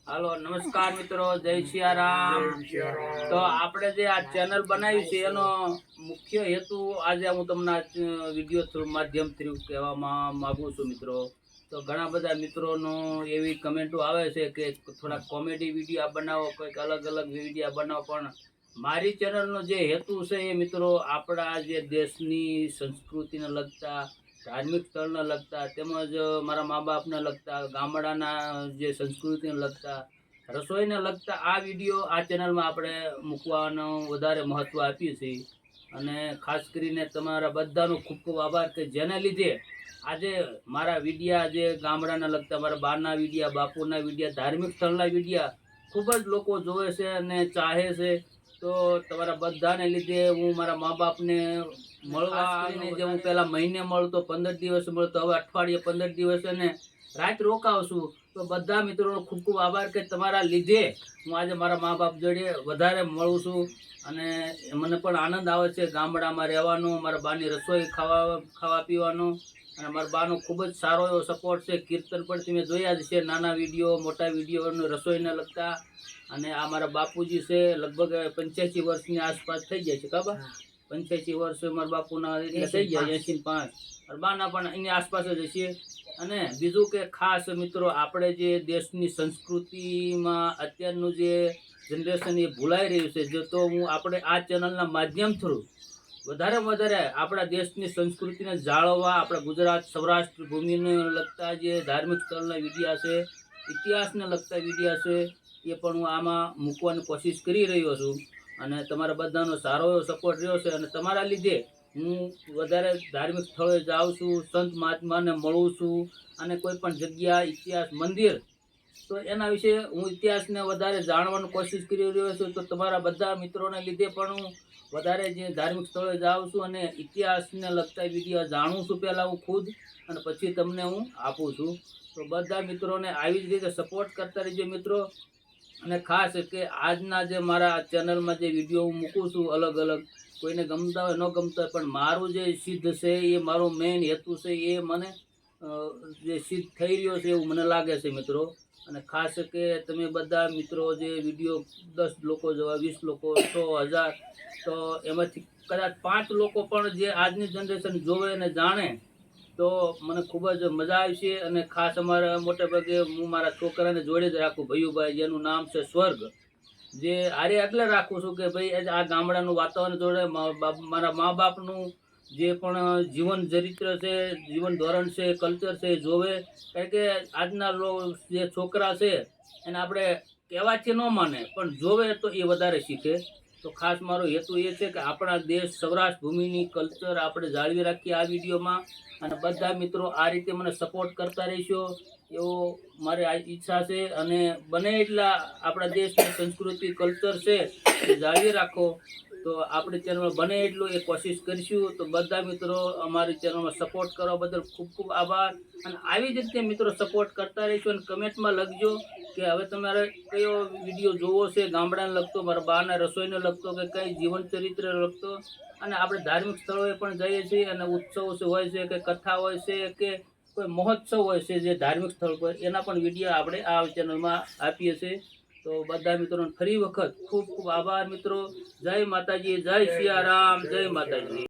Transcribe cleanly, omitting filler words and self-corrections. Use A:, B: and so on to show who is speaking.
A: હાલો નમસ્કાર મિત્રો, જય સિયારામ। તો આપણે જે આ ચેનલ બનાવી છે એનો મુખ્ય હેતુ આજે હું તમને વિડીયો થ્રુ માધ્યમથી કહેવામાં માગું છું મિત્રો। તો ઘણા બધા મિત્રોનો એવી કમેન્ટો આવે છે કે થોડા કોમેડી વિડીયો બનાવો, કંઈક અલગ અલગ વિડીયો બનાવો, પણ મારી ચેનલનો જે હેતુ છે એ મિત્રો આપણા જે દેશની સંસ્કૃતિને લગતા, ધાર્મિક સ્થળને લગતા, તેમજ મારા મા બાપને લગતા, ગામડાના જે સંસ્કૃતિને લગતા, રસોઈને લગતા આ વિડીયો આ ચેનલમાં આપણે મૂકવાનો વધારે મહત્ત્વ આપીએ છીએ। અને ખાસ કરીને તમારા બધાનો ખૂબ ખૂબ આભાર કે જેને લીધે આજે મારા વિડીયા જે ગામડાના લગતા, મારા બારના વિડીયા, બાપુના વિડીયા, ધાર્મિક સ્થળના વિડીયા ખૂબ જ લોકો જોવે છે અને ચાહે છે। તો તમારા બધાને લીધે હું મારા મા બાપને મળવા જે હું પહેલાં મહિને મળતો, 15 દિવસ મળતો, હવે અઠવાડિયે 15 દિવસ અને રાત રોકાવશું। તો બધા મિત્રોનો ખૂબ ખૂબ આભાર કે તમારા લીધે હું આજે મારા મા બાપ જોડે વધારે મળું છું અને મને પણ આનંદ આવે છે ગામડામાં રહેવાનો, મારા બાની રસોઈ ખાવા પીવાનો। અને મારા બાનો ખૂબ જ સારો એવો સપોર્ટ છે। કીર્તન પણ તમે જોયા જ છે, નાના વિડીયો, મોટા વિડીયો રસોઈને લગતા। અને આ મારા બાપુજી છે, લગભગ 85 વર્ષની આસપાસ થઈ જાય છે કાબા, 85 વર્ષ મારા બાપુના એટલે થઈ જાય, 85 5 બાના પણ એની આસપાસ જ હશે। અને બીજું કે ખાસ મિત્રો, આપણે જે દેશની સંસ્કૃતિમાં અત્યારનું જે જનરેશન એ ભૂલાઈ રહ્યું છે, જો તો હું આપણે આ ચેનલના માધ્યમ થ્રુ વધારે આપણા દેશની સંસ્કૃતિને જાળવવા, આપણા ગુજરાત સૌરાષ્ટ્ર ભૂમિને લગતા જે ધાર્મિક સ્થળના વિડીયા છે, ઇતિહાસને લગતા વિડીયા છે, એ પણ હું આમાં મૂકવાની કોશિશ કરી રહ્યો છું। અને તમારા બધાનો સારો એવો સપોર્ટ રહ્યો છે અને તમારા લીધે હું વધારે ધાર્મિક સ્થળોએ જાઉં છું, સંત મહાત્માને મળું છું અને કોઈ પણ જગ્યા, ઇતિહાસ, મંદિર, તો એના વિશે હું ઇતિહાસને વધારે જાણવાની કોશિશ કરી રહ્યો છું। તો તમારા બધા મિત્રોને લીધે પણ હું વધારે જે ધાર્મિક સ્થળોએ જાઉં છું અને ઇતિહાસને લગતા વિડીયો જાણું છું પહેલાં હું ખુદ, અને પછી તમને હું આપું છું। તો બધા મિત્રોને આવી જ રીતે સપોર્ટ કરતા રહેજો મિત્રો। અને ખાસ કે આજના જે મારા ચેનલમાં જે વિડીયો હું મૂકું છું અલગ અલગ, કોઈને ગમતા હોય ન ગમતા હોય, પણ મારું જે સિદ્ધ છે એ મારો મેઇન હેતુ છે એ મને જે સિદ્ધ થઈ રહ્યો છે એવું મને લાગે છે મિત્રો। અને ખાસ કે તમે બધા મિત્રો જે વિડીયો 10 લોકો જોવા, 20 લોકો, 100, 1000, તો એમાંથી કદાચ 5 લોકો પણ જે આજની જનરેશન જોવે અને જાણે તો મને ખૂબ જ મજા આવશે। અને ખાસ અમારા મોટે ભાગે હું મારા છોકરાને જોડે જ રાખું, ભૈયુભાઈ, જેનું નામ છે સ્વર્ગ, જે આરે એટલે રાખું છું કે ભાઈ આ ગામડાનું વાતાવરણ જોડે મારા મા બાપનું જે પણ જીવન ચરિત્ર છે, જીવન ધોરણ છે, કલ્ચર છે એ જોવે। કારણ કે આજના જે છોકરા છે એને આપણે કહેવાથી ન માને, પણ જોવે તો એ વધારે શીખે। તો ખાસ મારો હેતુ એ છે કે આપણા દેશ સૌરાષ્ટ્ર ભૂમિની કલ્ચર આપણે જાળવી રાખીએ આ વિડીયોમાં। અને બધા મિત્રો આ રીતે મને સપોર્ટ કરતા રહેશો એવો મારી આ ઈચ્છા છે। અને બને એટલા આપણા દેશની સંસ્કૃતિ, કલ્ચર છે એ જાળવી રાખો, તો આપણી ચેનલમાં બને એટલું એ કોશિશ કરીશું। તો બધા મિત્રો અમારી ચેનલમાં સપોર્ટ કરવા બદલ ખૂબ ખૂબ આભાર। અને આવી જ રીતે મિત્રો સપોર્ટ કરતા રહીશો અને કમેન્ટમાં લખજો કે હવે તમારે કયો વિડીયો જોવો છે, ગામડાને લગતો, મારા બાના રસોઈને લગતો, કે કઈ જીવન ચરિત્ર લગતો। અને આપણે ધાર્મિક સ્થળોએ પણ જઈએ છીએ અને ઉત્સવ હોય છે, કે કથા હોય છે, કે કોઈ મહોત્સવ હોય છે જે ધાર્મિક સ્થળ પર, એના પણ વિડીયો આપણે આ ચેનલમાં આપીએ છીએ। તો બધા મિત્રોને ફરી વખત ખૂબ ખૂબ આભાર મિત્રો। જય માતાજી, જય સિયારામ, જય માતાજી।